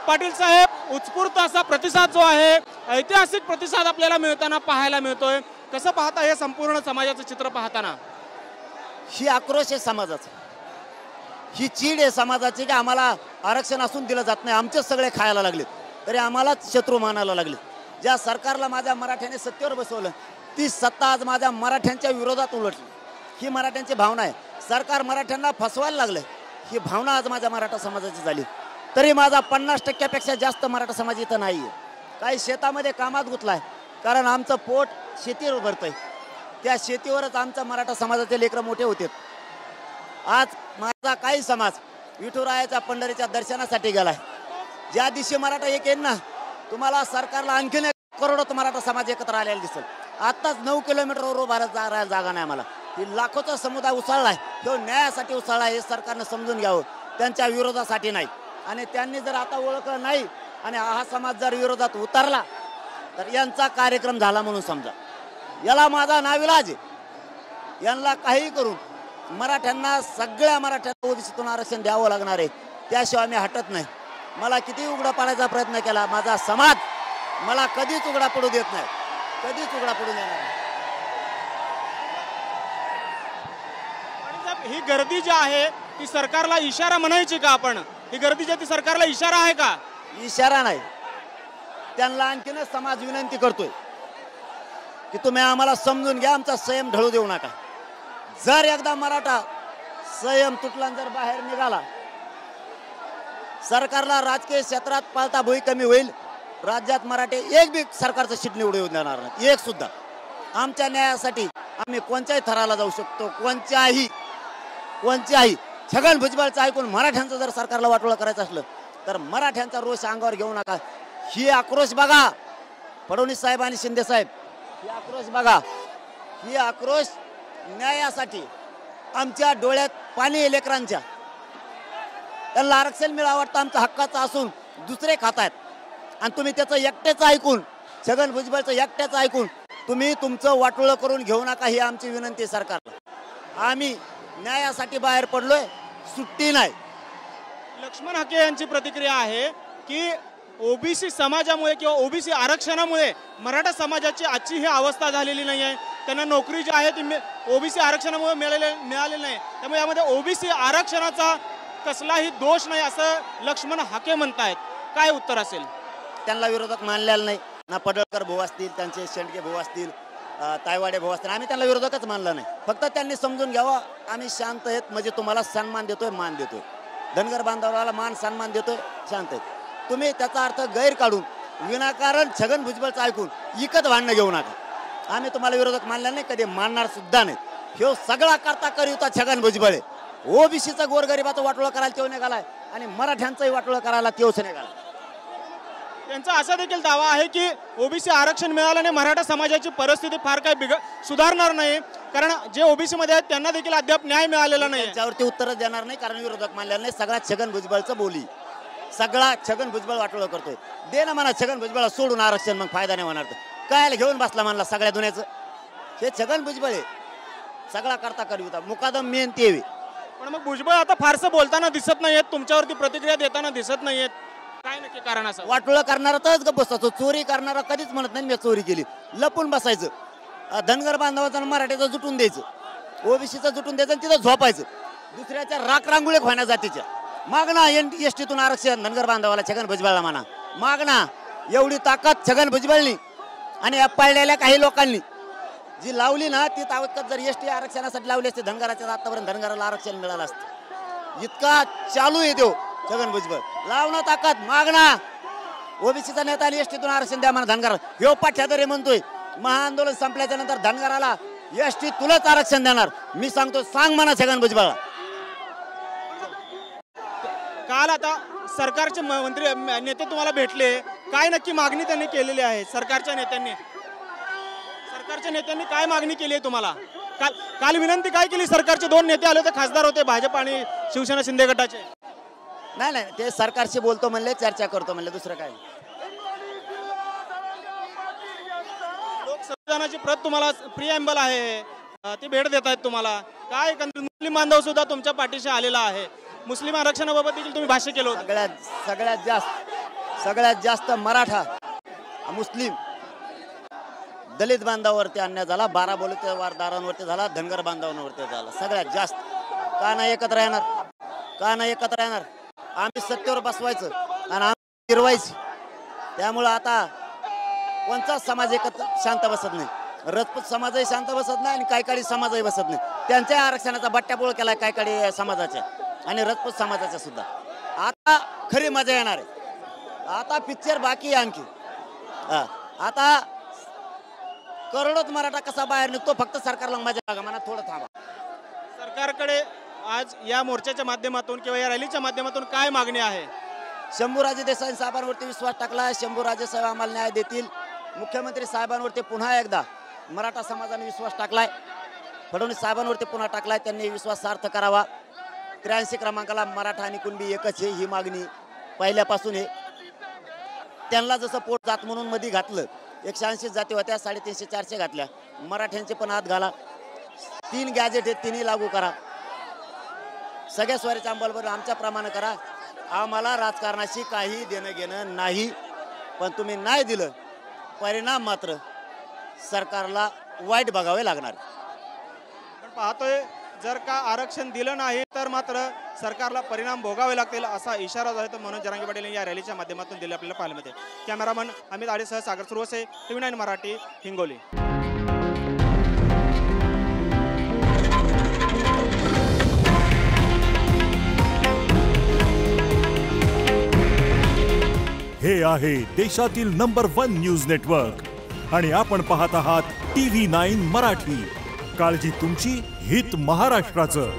पाटील साहेब, उत्स्फूर्त असा प्रतिसाद जो आहे, ऐतिहासिक प्रतिसाद आपल्याला मिळताना पाहायला मिळतोय. कसं पाहता हे संपूर्ण समाजाचं चित्र पाहताना? ही आक्रोश आहे समाजाचा, ही चीड आहे समाजाची की आम्हाला आरक्षण असून दिलं जात नाही. आमचेच सगळे खायला लागलेत तरी आम्हालाच शत्रू मानायला लागले. ज्या सरकारला माझ्या मराठ्याने सत्तेवर बसवलं ती सत्ता आज माझ्या मराठ्यांच्या विरोधात उलटली. ही मराठ्यांची भावना आहे. सरकार मराठ्यांना फसवायला लागलं, ही भावना आज माझ्या मराठा समाजाची झाली. तरी माझा 50% जास्त मराठा समाज इथं नाही आहे. काही शेतामध्ये कामात गुंतलाय, कारण आमचं पोट शेतीवर भरतंय. त्या शेतीवरच आमच्या मराठा समाजाचे लेकरं मोठे होते. आज माझा काही समाज विठुरायाच्या पंढरीच्या दर्शनासाठी गेलाय. ज्या दिवशी मराठा एक येईल ना, तुम्हाला सरकारला आणखीन 1 करोड मराठा समाज एकत्र आलेला दिसेल. आत्ताच 9 किलोमीटरवर उभा राहायला जागा नाही आम्हाला. ही लाखोचा समुदाय उसळलाय, तो न्यायासाठी उसळलाय. हे सरकारनं समजून घ्यावं, त्यांच्या विरोधासाठी नाही. आणि त्यांनी जर आता ओळखलं नाही आणि हा समाज जर विरोधात उतरला तर यांचा कार्यक्रम झाला म्हणून समजा. याला माझा नाविलाज आहे. यांना काही करून मराठ्यांना, सगळ्या मराठ्यांना ओबीसीतून आरक्षण द्यावं लागणार आहे. त्याशिवाय मी हटत नाही. मला किती उघडा पाडायचा प्रयत्न केला, माझा समाज मला कधीच उघडा पडू देत नाही, कधीच उघडा पडू देणार नाही. ही गर्दी जी आहे ती सरकारला इशारा म्हणायची का आपण? ही गर्दी जी ती सरकारला इशारा आहे का? इशारा नाही. त्यांना आणखीनच समाज विनंती करतोय की तुम्ही आम्हाला समजून घ्या, आमचा संयम ढळू देऊ नका. जर एकदा मराठा संयम तुटला, जर बाहेर निघाला, सरकारला राजकीय क्षेत्रात पालता भुई कमी होईल. राज्यात मराठे एक बी सरकारचं सीट निवडून देणार नाही, एक सुद्धा. आमच्या न्यायासाठी आम्ही कोणत्याही थराला जाऊ शकतो, कोणत्याही. छगन भुजबळचं ऐकून मराठ्यांचं जर सरकारला वाटोळं करायचं असलं तर मराठ्यांचा रोष अंगावर घेऊ नका. ही आक्रोश बघा फडणवीस साहेब आणि शिंदे साहेब, ही आक्रोश बघा. ही आक्रोश न्यायासाठी. आमच्या डोळ्यात पाणी आहे लेकरांच्या. त्यांना आरक्षण मिळावं वाटतं, आमच्या हक्काचं असून दुसरे खातायत. आणि तुम्ही त्याचं एकट्याचं ऐकून, छगन भुजबळचं एकट्याचं ऐकून तुम्ही तुमचं वाटोळं करून घेऊ नका. ही आमची विनंती आहे सरकारला. आम्ही न्यायासाठी बाहेर पडलोय, सुट्टी नाही. लक्ष्मण हाके यांची प्रतिक्रिया आहे की ओबीसी समाजामुळे किंवा ओबीसी आरक्षणामुळे मराठा समाजाची आजची ही अवस्था झालेली नाही आहे. त्यांना नोकरी जी आहे ती ओबीसी आरक्षणामुळे मिळालेली नाही. त्यामुळे यामध्ये ओबीसी आरक्षणाचा कसलाही दोष नाही असं लक्ष्मण हाके म्हणतायत. काय उत्तर असेल? त्यांना विरोधक मानलेला नाही ना. पडळकर भाऊ असतील, त्यांचे शेंडके भाऊ असतील, तायवाडे भाऊ असतील, आम्ही त्यांना विरोधकच मानलं नाही. फक्त त्यांनी समजून घ्यावं, आम्ही शांत आहेत म्हणजे तुम्हाला सन्मान देतोय, मान देतोय. धनगर बांधवाला मान सन्मान देतोय, शांत आहेत. तुम्ही त्याचा अर्थ गैर काढून विनाकारण छगन भुजबळचं ऐकून इकत भांडणं घेऊ नका. आम्ही तुम्हाला विरोधक मानलं नाही, कधी मानणार सुद्धा नाही. ह्यो सगळा करता करीता छगन भुजबळ आहे. ओबीसीचा गोरगरिबाचं वाटोळं करायला तेव निघालाय आणि मराठ्यांचंही वाटोळं करायला तेवच निघाला. त्यांचा असा देखील दावा आहे की ओबीसी आरक्षण मिळाल्याने मराठा समाजाची परिस्थिती फार काही सुधारणार नाही, कारण जे ओबीसी मध्ये आहेत त्यांना देखील अद्याप न्याय मिळालेला नाही. त्याच्यावरती उत्तरच देणार नाही, कारण विरोधक मानलेला नाही. सगळा छगन भुजबळचं बोली, सगळा छगन भुजबळ वाटोळं करतोय. दे ना म्हणा छगन भुजबळला सोडून आरक्षण, मग फायदा नाही होणार. काय घेऊन बसला म्हणला सगळ्या दुनियाचं? हे छगन भुजबळ आहे, सगळा करता करीता मुकादम मेहनती यावी. पण मग भुजबळ आता फारसं बोलताना दिसत नाहीयेत, तुमच्यावरती प्रतिक्रिया देताना दिसत नाहीयेत. काय नक्की कारण असं? वाटोळं करणारा तरच गप्प बसतो. चोरी करणारा कधीच म्हणत नाही मी चोरी केली. लपून बसायचं. धनगर बांधवाचा मराठीचं जुटून द्यायचं, ओबीसीचं जुटून द्यायचं आणि तिथं झोपायचं. दुसऱ्याच्या राख रांगोळी खोण्या जातीच्या मागणा. एसटीतून आरक्षण धनगर बांधवाला छगन भुजबळला म्हणा मागणा. एवढी ताकद छगन भुजबळनी आणि पाळलेल्या काही लोकांनी जी लावली ना, ती ताकद जर एसटी आरक्षणासाठी लावली असते धनगराच्या, आतापर्यंत धनगराला आरक्षण मिळालं असतं. इतका चालू आहे देव छगन भुजबळ. लावणं ताकद, मागणा. ओबीसीचा नेता आणि एसटीतून आरक्षण द्या म्हणा धनगर. ह्यो पाठ्यादरे म्हणतोय महाआंदोलन संपल्याच्या नंतर धनगराला एसटी तुलाच आरक्षण देणार. मी सांगतो, सांग म्हणा छगन भुजबळला. काल आता सरकारचे मंत्री नेते तुम्हाला भेटले, काय नक्की मागणी त्यांनी केलेली आहे? सरकारच्या नेत्यांनी काय मागणी केली आहे तुम्हाला? काल विनंती काय केली? सरकारचे दोन नेते आले होते, खासदार होते भाजप आणि शिवसेना शिंदे गटाचे. नाही, ते सरकारशी बोलतो म्हणले, चर्चा करतो म्हणले, दुसरं काय. लोकसंविधानाची प्रत तुम्हाला प्रिअम्बल आहे, ती भेट देत आहेत तुम्हाला. काय मुस्लिम बांधव सुद्धा तुमच्या पाठीशी आलेला आहे. मुस्लिम आरक्षणाबाबत देखील तुम्ही भाष्य केलं होतं. सगळ्यात जास्त सगळ्यात जास्त मराठा, मुस्लिम, दलित बांधवावरती अन्याय झाला, बाराबोलीच्या वारदारांवरती झाला, धनगर बांधवांवरती झाला सगळ्यात जास्त. का नाही एकत्र येणार? का नाही एकत्र येणार? आम्ही सत्तेवर बसवायचं आणि आम्ही फिरवायची. त्यामुळं आता कोणताच समाज एकत्र शांत बसत नाही. राजपूत समाजही शांत बसत नाही आणि कायकाडी समाजही बसत नाही. त्यांच्या आरक्षणाचा बट्ट्याबोळ केलाय कायकाडी समाजाच्या आणि राजपूत समाजाच्या सुद्धा. आता खरी मजा येणार आहे. आता पिक्चर बाकी आहे आणखी. आता करोडोत मराठा कसा बाहेर निघतो फक्त सरकारला मजा लागा म्हणा. थोडं थांबा. सरकारकडे आज या मोर्चाच्या माध्यमातून किंवा या रॅलीच्या माध्यमातून काय मागणी आहे? शंभूराजे देसाई साहेबांवरती विश्वास टाकला. शंभूराजे साहेब आम्हाला न्याय देतील. मुख्यमंत्री साहेबांवरती पुन्हा एकदा मराठा समाजाने विश्वास टाकलाय. फडणवीस साहेबांवरती पुन्हा टाकलाय. त्यांनी विश्वास सार्थ करावा. 83 क्रमांकाला मराठा आणि कुणबी एकच आहे ही मागणी पहिल्यापासून आहे. त्यांना जसं पोट जात म्हणून मध्ये घातलं, 180 जाती होत्या, 350-400 घातल्या. मराठ्यांचे पण हात घाला. 3 गॅजेट आहेत, 3ही लागू करा. सगळ्या स्वारीच्या अंमलबजावणी आमच्याप्रमाणे करा. आम्हाला राजकारणाशी काही देणं घेणं नाही. पण तुम्ही नाही दिलं, परिणाम मात्र सरकारला वाईट बघावे लागणार. पण पाहतोय जर का आरक्षण दिलं नाही तर मात्र सरकारला परिणाम भोगावे लागतील असा इशारा जो आहे तो मनोज जरांगे पाटील या रॅलीच्या माध्यमातून दिले आपल्याला पाहायला मिळते. कॅमेरामन अमित आडेसह सागर सुरवसे, TV9 मराठी, हिंगोली. हे आहे देशातील नंबर 1 न्यूज नेटवर्क आणि आपण पाहत आहात TV9 मराठी. काळजी तुमची, हित महाराष्ट्राचं.